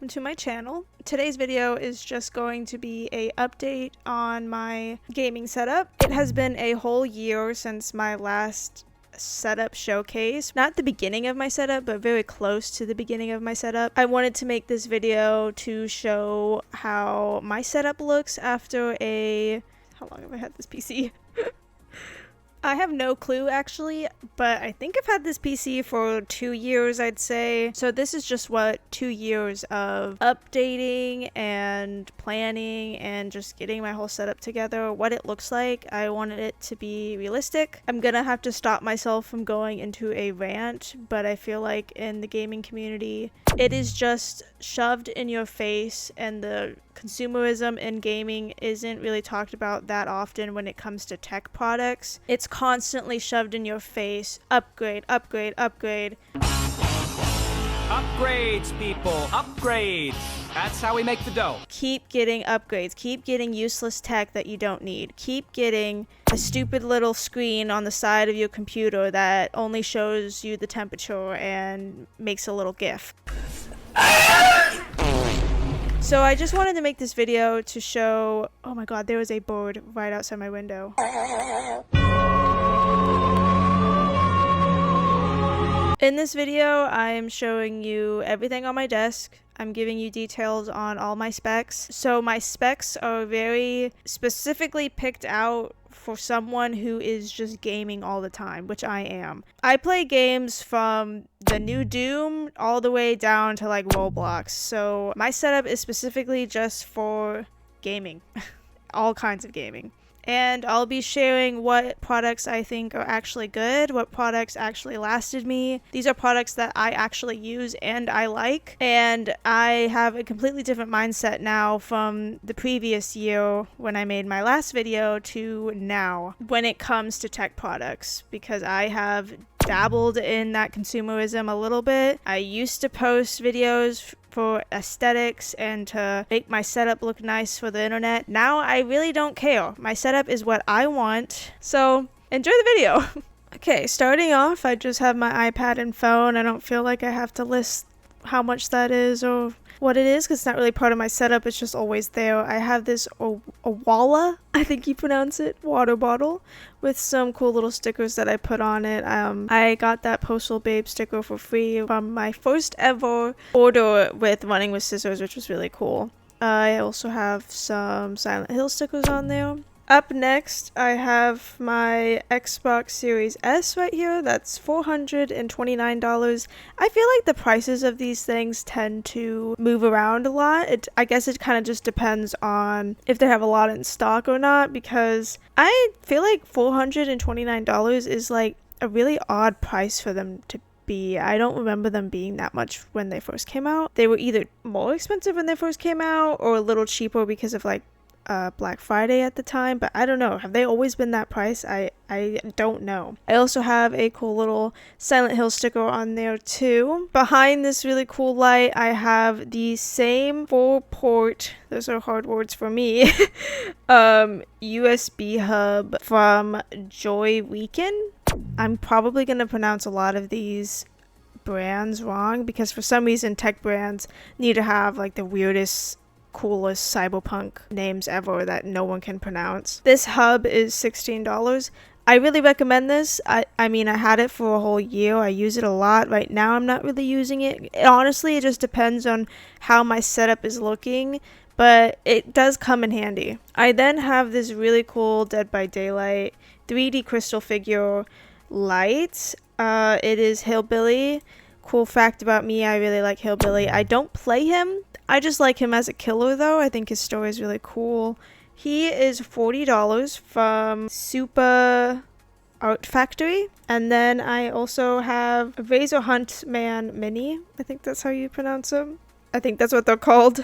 to my channel. Today's video is just going to be a update on my gaming setup. It has been a whole year since my last setup showcase. Not the beginning of my setup, but very close to the beginning of my setup. I wanted to make this video to show how my setup looks after a... How long have I had this PC? I have no clue actually, but I think I've had this PC for 2 years, I'd say. So this is just what 2 years of updating and planning and just getting my whole setup together, what it looks like. I wanted it to be realistic. I'm gonna have to stop myself from going into a rant, but I feel like in the gaming community, it is just shoved in your face, and the consumerism in gaming isn't really talked about that often when it comes to tech products. It's constantly shoved in your face. Upgrade, upgrade, upgrade. Upgrades, people, upgrades. That's how we make the dough. Keep getting upgrades. Keep getting useless tech that you don't need. Keep getting a stupid little screen on the side of your computer that only shows you the temperature and makes a little GIF. So I just wanted to make this video to show... Oh my god, there was a bird right outside my window. In this video, I'm showing you everything on my desk. I'm giving you details on all my specs. So my specs are very specifically picked out for someone who is just gaming all the time, which I am. I play games from the new Doom all the way down to like Roblox. So my setup is specifically just for gaming. All kinds of gaming. And I'll be sharing what products I think are actually good, what products actually lasted me. These are products that I actually use and I like. And I have a completely different mindset now from the previous year when I made my last video to now when it comes to tech products, because I have dabbled in that consumerism a little bit. I used to post videos for aesthetics and to make my setup look nice for the internet. Now I really don't care. My setup is what I want. So enjoy the video. Okay, starting off, I just have my iPad and phone. I don't feel like I have to list how much that is or what it is, because it's not really part of my setup. It's just always there. I have this Owala, I think you pronounce it, water bottle with some cool little stickers that I put on it. I got that Postal Babe sticker for free from my first ever order with Running with Scissors, which was really cool. I also have some Silent Hill stickers on there. Up next, I have my Xbox Series S right here. That's $429. I feel like the prices of these things tend to move around a lot. I guess it kind of just depends on if they have a lot in stock or not, because I feel like $429 is like a really odd price for them to be. I don't remember them being that much when they first came out. They were either more expensive when they first came out or a little cheaper because of like Black Friday at the time, but I don't know. Have they always been that price? I don't know. I also have a cool little Silent Hill sticker on there too. Behind this really cool light, I have the same 4-port, those are hard words for me, USB hub from Joy Weekend. I'm probably going to pronounce a lot of these brands wrong because for some reason tech brands need to have like the weirdest, coolest cyberpunk names ever that no one can pronounce. This hub is $16. I really recommend this. I mean, I had it for a whole year. I use it a lot. Right now, I'm not really using it. Honestly, it just depends on how my setup is looking, but it does come in handy. I then have this really cool Dead by Daylight 3D crystal figure light. It is Hillbilly. Cool fact about me, I really like Hillbilly. I don't play him. I just like him as a killer though. I think his story is really cool. He is $40 from Super Art Factory. And then I also have a Razor Hunt Man Mini. I think that's how you pronounce him. I think that's what they're called.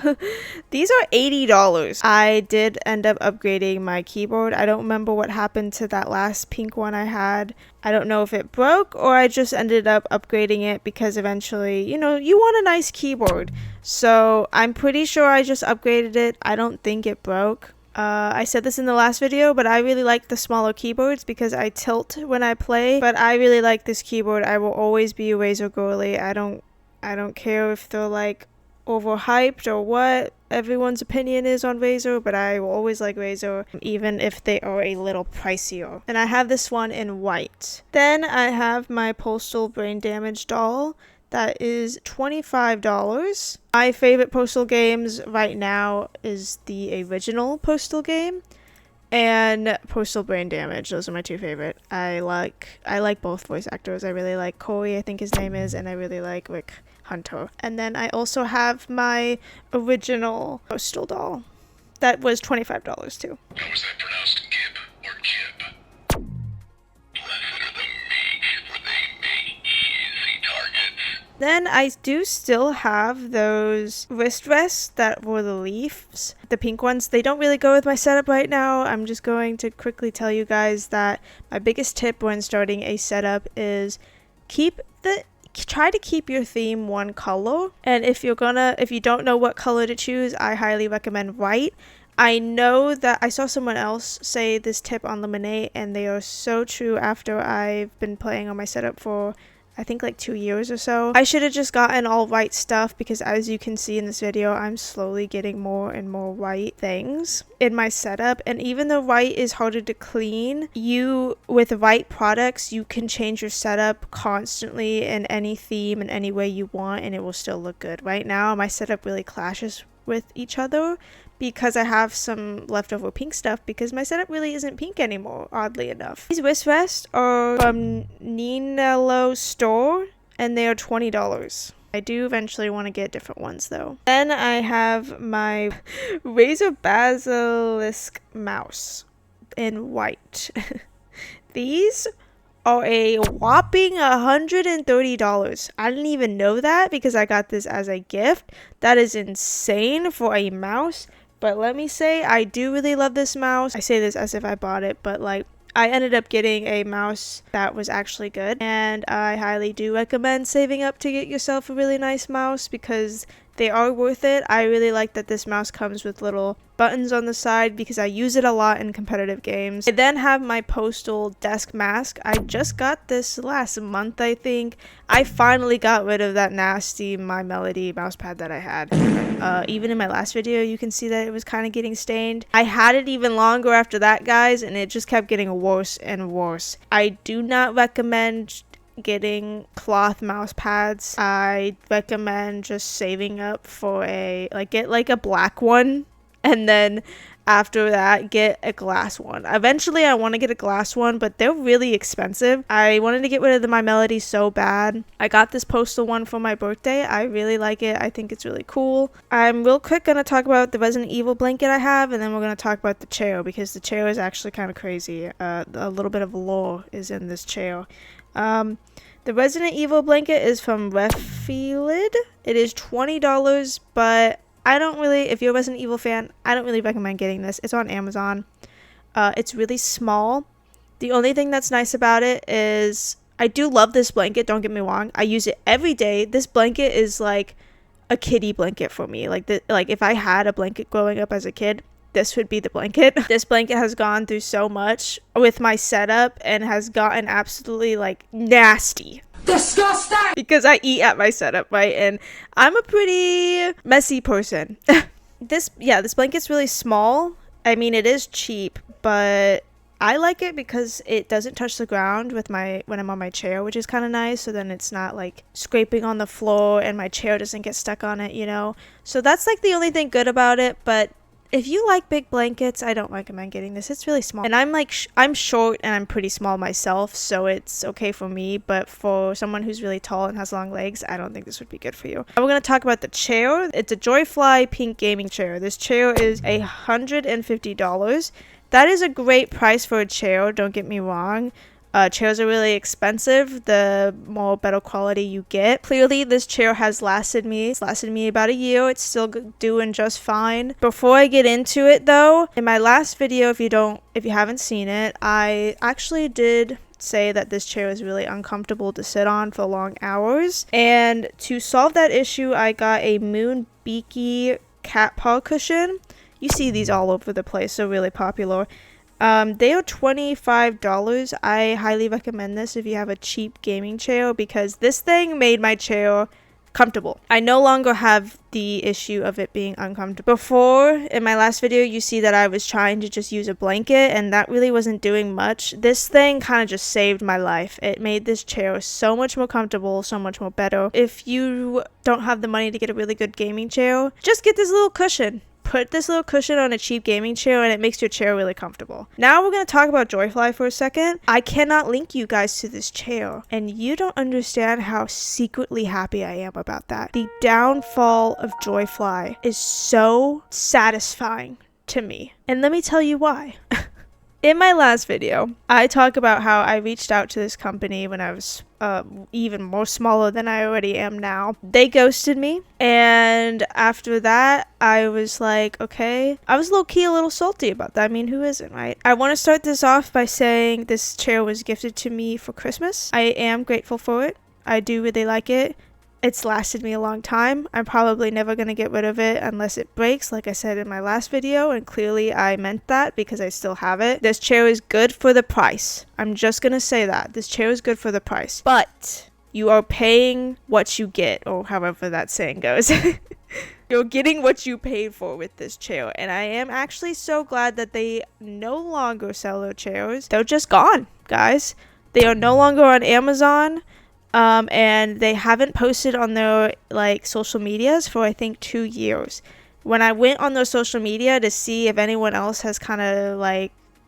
These are $80. I did end up upgrading my keyboard. I don't remember what happened to that last pink one I had. I don't know if it broke or I just ended up upgrading it because eventually, you know, you want a nice keyboard. So I'm pretty sure I just upgraded it. I don't think it broke. I said this in the last video, but I really like the smaller keyboards because I tilt when I play. But I really like this keyboard. I will always be a Razer girly. I don't care if they're like overhyped or what everyone's opinion is on Razor, but I will always like Razor even if they are a little pricier. And I have this one in white. Then I have my Postal Brain Damage doll. That is $25. My favorite Postal games right now is the original Postal game and Postal Brain Damage. Those are my two favorite. I like both voice actors. I really like Corey, I think his name is, and I really like Rick Hunter. And then I also have my original Postal doll. That was $25 too. How was that pronounced, Gib or Jib? Blessed are the meek, for they make easy targets. Then I do still have those wrist rests that were the leaves. The pink ones, they don't really go with my setup right now. I'm just going to quickly tell you guys that my biggest tip when starting a setup is try to keep your theme one color. And if you don't know what color to choose, I highly recommend white. I know that I saw someone else say this tip on Lemonade, and they are so true after I've been playing on my setup for I think like 2 years or so. I should have just gotten all white stuff because as you can see in this video, I'm slowly getting more and more white things in my setup. And even though white is harder to clean, with white products, you can change your setup constantly in any theme and any way you want, and it will still look good. Right now, my setup really clashes with each other because I have some leftover pink stuff because my setup really isn't pink anymore, oddly enough. These wrist rests are from Ninello store and they are $20. I do eventually want to get different ones though. Then I have my Razor Basilisk mouse in white. These are a whopping $130. I didn't even know that because I got this as a gift. That is insane for a mouse. But let me say, I do really love this mouse. I say this as if I bought it, but like I ended up getting a mouse that was actually good. And I highly do recommend saving up to get yourself a really nice mouse because they are worth it. I really like that this mouse comes with little buttons on the side because I use it a lot in competitive games. I then have my Postal desk mask. I just got this last month, I think. I finally got rid of that nasty My Melody mousepad that I had. Even in my last video, you can see that it was kind of getting stained. I had it even longer after that, guys, and it just kept getting worse and worse. I do not recommend getting cloth mouse pads. I recommend just saving up for get like a black one, and then after that get a glass one. Eventually I want to get a glass one, but they're really expensive. I wanted to get rid of the My Melody so bad. I got this Postal one for my birthday. I really like it. I think it's really cool. I'm real quick gonna talk about the Resident Evil blanket I have, and then we're gonna talk about the chair because the chair is actually kind of crazy. A little bit of lore is in this chair. The Resident Evil blanket is from Refilid. It is $20, but I don't really, if you're a Resident Evil fan, I don't really recommend getting this. It's on Amazon. It's really small. The only thing that's nice about it is I do love this blanket, don't get me wrong. I use it every day. This blanket is like a kiddie blanket for me. Like if I had a blanket growing up as a kid, this would be the blanket. This blanket has gone through so much with my setup and has gotten absolutely like nasty. Disgusting! Because I eat at my setup, right? And I'm a pretty messy person. This blanket's really small. I mean, it is cheap, but I like it because it doesn't touch the ground when I'm on my chair, which is kind of nice. So then it's not like scraping on the floor and my chair doesn't get stuck on it, you know? So that's like the only thing good about it, but if you like big blankets, I don't recommend getting this. It's really small. And I'm short and I'm pretty small myself, so it's okay for me. But for someone who's really tall and has long legs, I don't think this would be good for you. Now we're going to talk about the chair. It's a Joyfly pink gaming chair. This chair is $150. That is a great price for a chair, don't get me wrong. Chairs are really expensive the more better quality you get. Clearly this chair has lasted me. It's lasted me about a year. It's still doing just fine. Before I get into it though, in my last video, if you haven't seen it, I actually did say that this chair is really uncomfortable to sit on for long hours. And to solve that issue, I got a Moon Beaky cat paw cushion. You see these all over the place, they're really popular. They are $25. I highly recommend this if you have a cheap gaming chair because this thing made my chair comfortable. I no longer have the issue of it being uncomfortable. Before, in my last video, you see that I was trying to just use a blanket, and that really wasn't doing much. This thing kind of just saved my life. It made this chair so much more comfortable, so much more better. If you don't have the money to get a really good gaming chair, just get this little cushion. Put this little cushion on a cheap gaming chair and it makes your chair really comfortable. Now we're going to talk about Joyfly for a second. I cannot link you guys to this chair, and you don't understand how secretly happy I am about that. The downfall of Joyfly is so satisfying to me, and let me tell you why. In my last video, I talk about how I reached out to this company when I was even more smaller than I already am now. They ghosted me, and after that, I was like, okay. I was low-key a little salty about that. I mean, who isn't, right? I want to start this off by saying this chair was gifted to me for Christmas. I am grateful for it. I do really like it. It's lasted me a long time. I'm probably never going to get rid of it unless it breaks, like I said in my last video, and clearly I meant that because I still have it. This chair is good for the price. I'm just going to say that. This chair is good for the price. But you are paying what you get, or however that saying goes. You're getting what you paid for with this chair, and I am actually so glad that they no longer sell their chairs. They're just gone, guys. They are no longer on Amazon. And they haven't posted on their social medias for I think 2 years. When I went on their social media to see if anyone else has kind of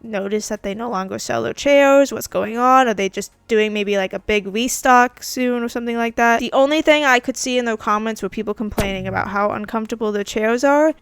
noticed that they no longer sell their chairs, what's going on, are they just doing maybe a big restock soon or something like that? The only thing I could see in their comments were people complaining about how uncomfortable their chairs are,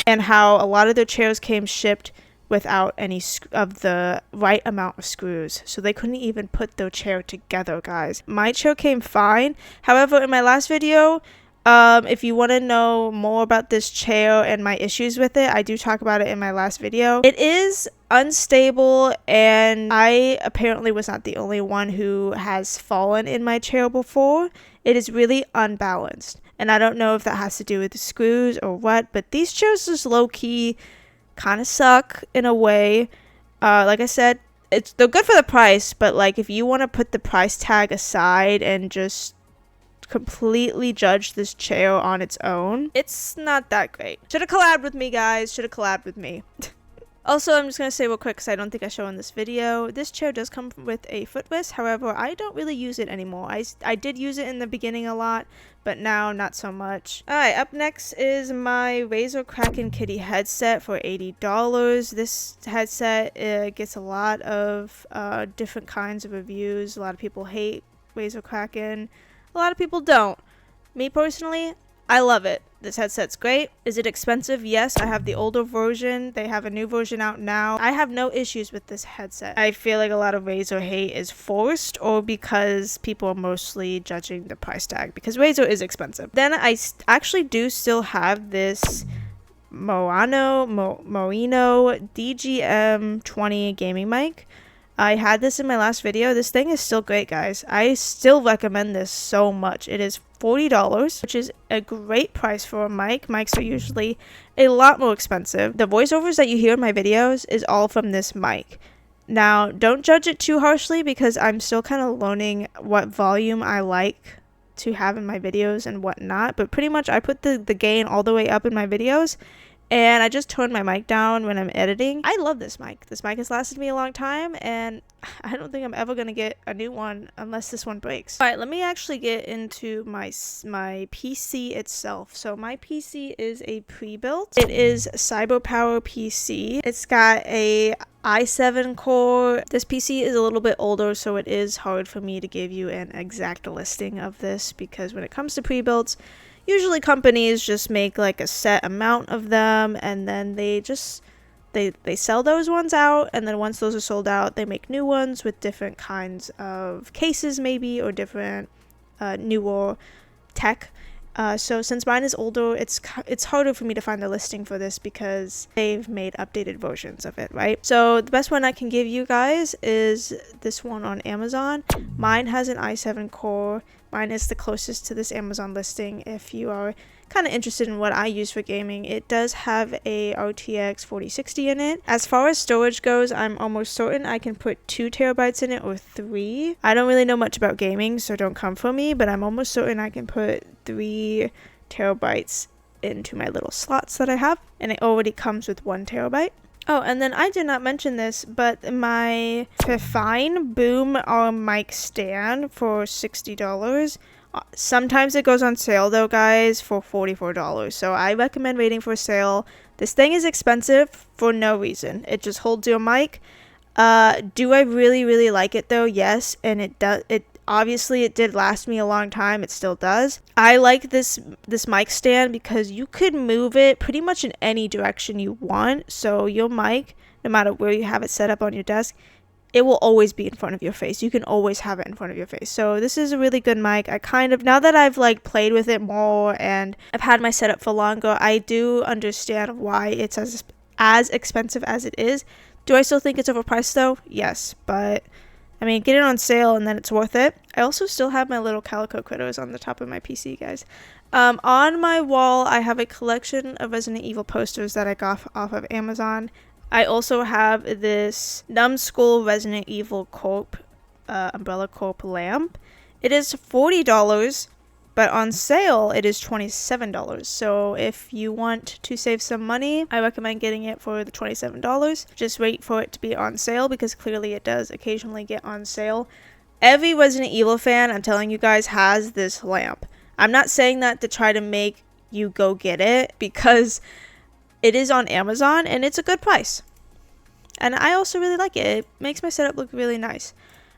and how a lot of their chairs came shipped without any of the right amount of screws, so they couldn't even put their chair together, guys. My chair came fine. However, in my last video, if you want to know more about this chair and my issues with it, I do talk about it in my last video. It is unstable, and I apparently was not the only one who has fallen in my chair before. It is really unbalanced, and I don't know if that has to do with the screws or what, but these chairs just low-key kind of suck in a way. Like I said, they're good for the price, but if you want to put the price tag aside and just completely judge this chair on its own, it's not that great. Should have collabed with me, guys. Should have collabed with me. Also, I'm just going to say real quick, because I don't think I show in this video, this chair does come with a footrest. However, I don't really use it anymore. I did use it in the beginning a lot, but now not so much. Alright, up next is my Razer Kraken Kitty headset for $80. This headset gets a lot of different kinds of reviews. A lot of people hate Razer Kraken. A lot of people don't. Me personally, I love it. This headset's great. Is it expensive? Yes, I have the older version. They have a new version out now. I have no issues with this headset. I feel like a lot of Razer hate is forced, or because people are mostly judging the price tag, because Razer is expensive. Then I actually do still have this Merino DGM20 gaming mic. I had this in my last video. This thing is still great, guys. I still recommend this so much. It is $40, which is a great price for a mic. Mics are usually a lot more expensive. The voiceovers that you hear in my videos is all from this mic. Now, don't judge it too harshly, because I'm still kind of learning what volume I like to have in my videos and what not. But pretty much I put the gain all the way up in my videos, and I just tone my mic down when I'm editing. I love this mic. This mic has lasted me a long time, and I don't think I'm ever going to get a new one unless this one breaks. Alright, let me actually get into my PC itself. So my PC is a pre-built. It is CyberPower PC. It's got a i7 core. This PC is a little bit older, so it is hard for me to give you an exact listing of this, because when it comes to pre-builts, usually companies just make a set amount of them, and then they sell those ones out, and then once those are sold out, they make new ones with different kinds of cases maybe, or different newer tech. So since mine is older, it's harder for me to find the listing for this, because they've made updated versions of it, right? So the best one I can give you guys is this one on Amazon. Mine has an i7 core. Mine is the closest to this Amazon listing. If you are kind of interested in what I use for gaming, it does have a RTX 4060 in it. As far as storage goes, I'm almost certain I can put 2 terabytes in it or 3. I don't really know much about gaming, so don't come for me, but I'm almost certain I can put 3 terabytes into my little slots that I have, and it already comes with 1 terabyte. Oh, and then I did not mention this, but my Fifine Boom arm mic stand for $60. Sometimes it goes on sale though, guys, for $44. So I recommend waiting for a sale. This thing is expensive for no reason. It just holds your mic. Do I really like it though? Yes, and it does. Obviously, it did last me a long time. It still does. I like this mic stand because you could move it pretty much in any direction you want. So your mic, no matter where you have it set up on your desk, it will always be in front of your face. You can always have it in front of your face. So this is a really good mic. Now that I've like played with it more and I've had my setup for longer, I do understand why it's as expensive as it is. Do I still think it's overpriced though? Yes, but I mean, get it on sale and then it's worth it. I also still have my little calico critters on the top of my PC, guys. On my wall, I have a collection of Resident Evil posters that I got off of Amazon. I also have this Numbskull Resident Evil Corp, Umbrella Corp lamp. It is $40, but on sale it is $27. So if you want to save some money, I recommend getting it for the $27. Just wait for it to be on sale because clearly it does occasionally get on sale. Every Resident Evil fan, I'm telling you guys, has this lamp. I'm not saying that to try to make you go get it because it is on Amazon and it's a good price. And I also really like it. It makes my setup look really nice.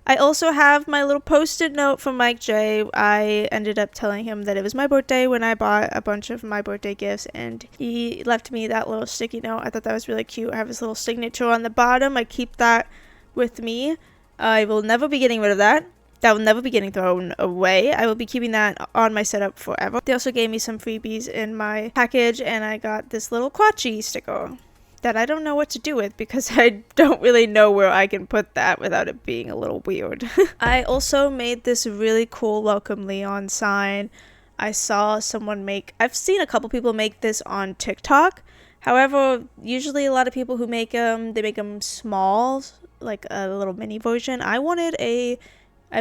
I also have my little post-it note from Mike J. I ended up telling him that it was my birthday when I bought a bunch of my birthday gifts, and he left me that little sticky note. I thought that was really cute. I have his little signature on the bottom. I keep that with me. I will never be getting rid of that. That will never be getting thrown away. I will be keeping that on my setup forever. They also gave me some freebies in my package, and I got this little Quachi sticker that I don't know what to do with because I don't really know where I can put that without it being a little weird. I also made this really cool Welcome Leon sign. I've seen a couple people make this on TikTok. However, usually a lot of people who make them, they make them small, like a little mini version. I wanted a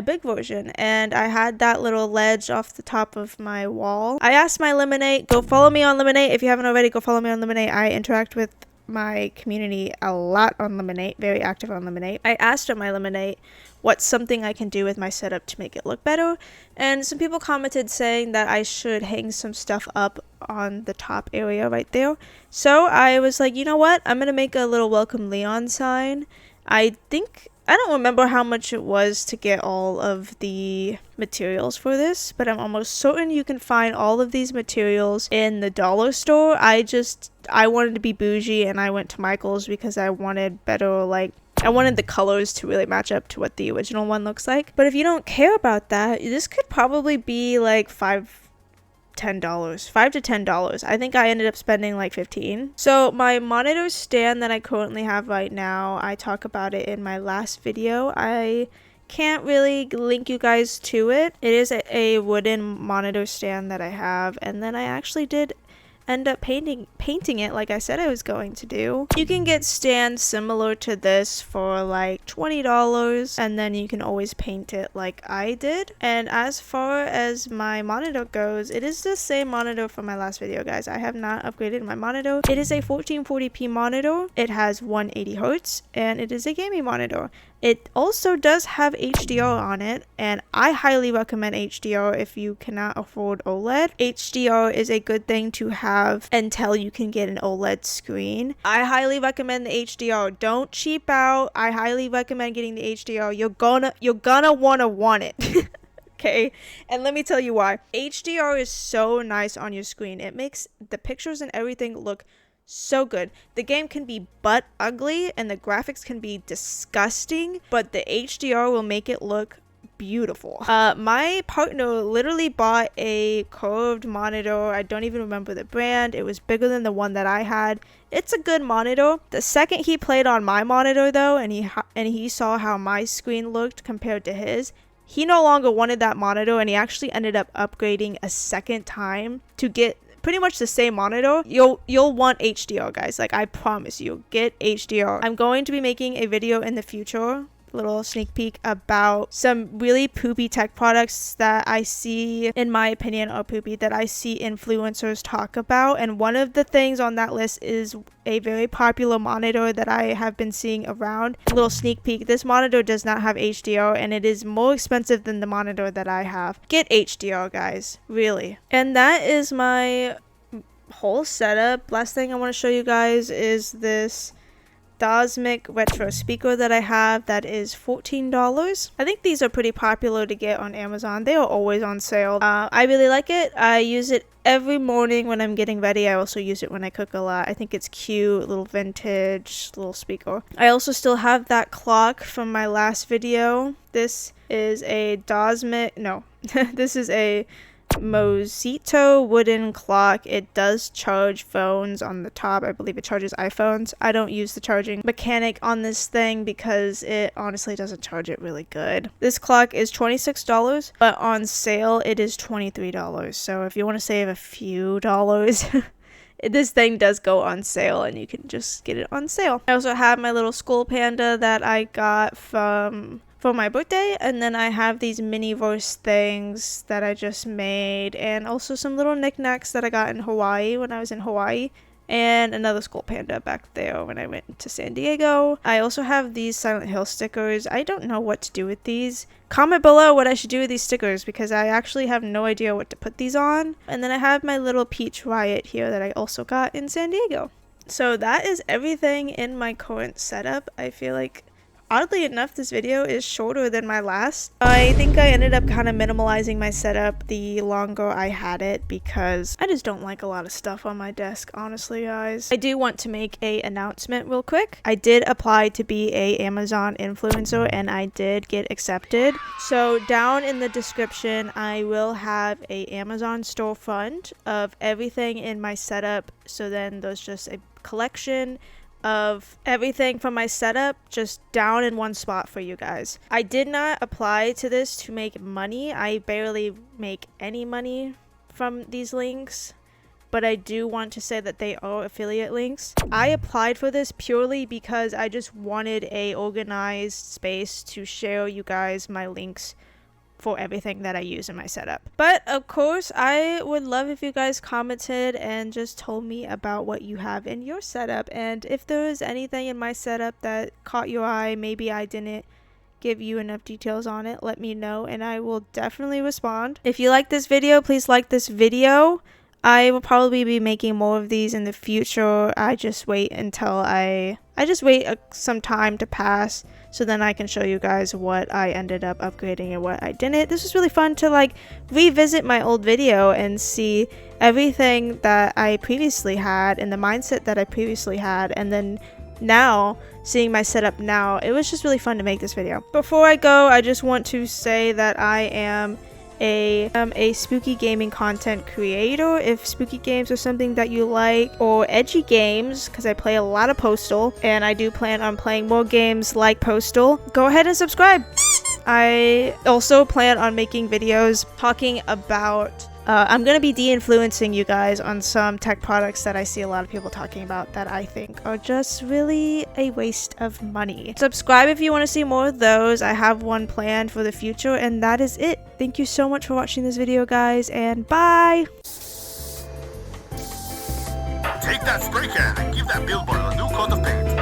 big version, and I had that little ledge off the top of my wall. I asked my Lemonade, go follow me on Lemonade. If you haven't already, go follow me on Lemonade. I interact with my community a lot on Lemonade, very active on Lemonade. I asked on my Lemonade what's something I can do with my setup to make it look better, and some people commented saying that I should hang some stuff up on the top area right there. So I was like, you know what, I'm gonna make a little Welcome Leon sign. I don't remember how much it was to get all of the materials for this, but I'm almost certain you can find all of these materials in the dollar store. I wanted to be bougie and I went to Michael's because I wanted I wanted the colors to really match up to what the original one looks like. But if you don't care about that, this could probably be like $5 to $10. I think I ended up spending like $15. So my monitor stand that I currently have right now, I talk about it in my last video. I can't really link you guys to it. It is a wooden monitor stand that I have, and then I actually did end up painting it like I said I was going to do. You can get stands similar to this for like $20, and then you can always paint it like I did. And as far as my monitor goes, it is the same monitor from my last video, guys. I have not upgraded my monitor. It is a 1440p monitor. It has 180 hertz, and it is a gaming monitor. It also does have HDR on it, and I highly recommend HDR if you cannot afford OLED. HDR is a good thing to have until you can get an OLED screen. I highly recommend the HDR. Don't cheap out. I highly recommend getting the HDR. You're gonna want it. Okay, and let me tell you why. HDR is so nice on your screen. It makes the pictures and everything look so good. The game can be butt ugly and the graphics can be disgusting, but the HDR will make it look beautiful. My partner literally bought a curved monitor. I don't even remember the brand. It was bigger than the one that I had. It's a good monitor. The second he played on my monitor though, and he saw how my screen looked compared to his, he no longer wanted that monitor, and he actually ended up upgrading a second time to get pretty much the same monitor, you'll want HDR, guys. Like, I promise you, get HDR. I'm going to be making a video in the future, little sneak peek, about some really poopy tech products that I see, in my opinion, are poopy, that I see influencers talk about. And one of the things on that list is a very popular monitor that I have been seeing around. Little sneak peek, this monitor does not have HDR, and it is more expensive than the monitor that I have. Get HDR, guys, really. And that is my whole setup. Last thing I want to show you guys is this Cosmic retro speaker that I have that is $14. I think these are pretty popular to get on Amazon. They are always on sale. I really like it. I use it every morning when I'm getting ready. I also use it when I cook a lot. I think it's cute, little vintage little speaker. I also still have that clock from my last video. This is a Cosmic, no, this is a Mosito wooden clock. It does charge phones on the top. I believe it charges iPhones. I don't use the charging mechanic on this thing because it honestly doesn't charge it really good. This clock is $26, but on sale it is $23. So if you want to save a few dollars, this thing does go on sale and you can just get it on sale. I also have my little skull panda that I got for my birthday, and then I have these mini verse things that I just made, and also some little knickknacks that I got in Hawaii when I was in Hawaii, and another skull panda back there when I went to San Diego. I also have these Silent Hill stickers. I don't know what to do with these. Comment below what I should do with these stickers because I actually have no idea what to put these on. And then I have my little Peach Riot here that I also got in San Diego. So that is everything in my current setup. I feel like, oddly enough, this video is shorter than my last. I think I ended up kind of minimalizing my setup the longer I had it because I just don't like a lot of stuff on my desk, honestly, guys. I do want to make a announcement real quick. I did apply to be a Amazon influencer and I did get accepted. So down in the description, I will have a Amazon storefront of everything in my setup. So then there's just a collection of everything from my setup just down in one spot for you guys. I did not apply to this to make money. I barely make any money from these links, but I do want to say that they are affiliate links. I applied for this purely because I just wanted a organized space to share you guys my links for everything that I use in my setup. But of course, I would love if you guys commented and just told me about what you have in your setup, and if there is anything in my setup that caught your eye, maybe I didn't give you enough details on it, let me know and I will definitely respond. If you like this video, please like this video. I will probably be making more of these in the future. I just wait until some time to pass so then I can show you guys what I ended up upgrading and what I didn't. This was really fun to like revisit my old video and see everything that I previously had and the mindset that I previously had, and then now seeing my setup now. It was just really fun to make this video. Before I go, I just want to say that I am a spooky gaming content creator. If spooky games are something that you like, or edgy games, because I play a lot of Postal and I do plan on playing more games like Postal, go ahead and subscribe. I also plan on making videos talking about I'm going to be de-influencing you guys on some tech products that I see a lot of people talking about that I think are just really a waste of money. Subscribe if you want to see more of those. I have one planned for the future, and that is it. Thank you so much for watching this video, guys, and bye! Take that spray can and give that billboard a new coat of paint.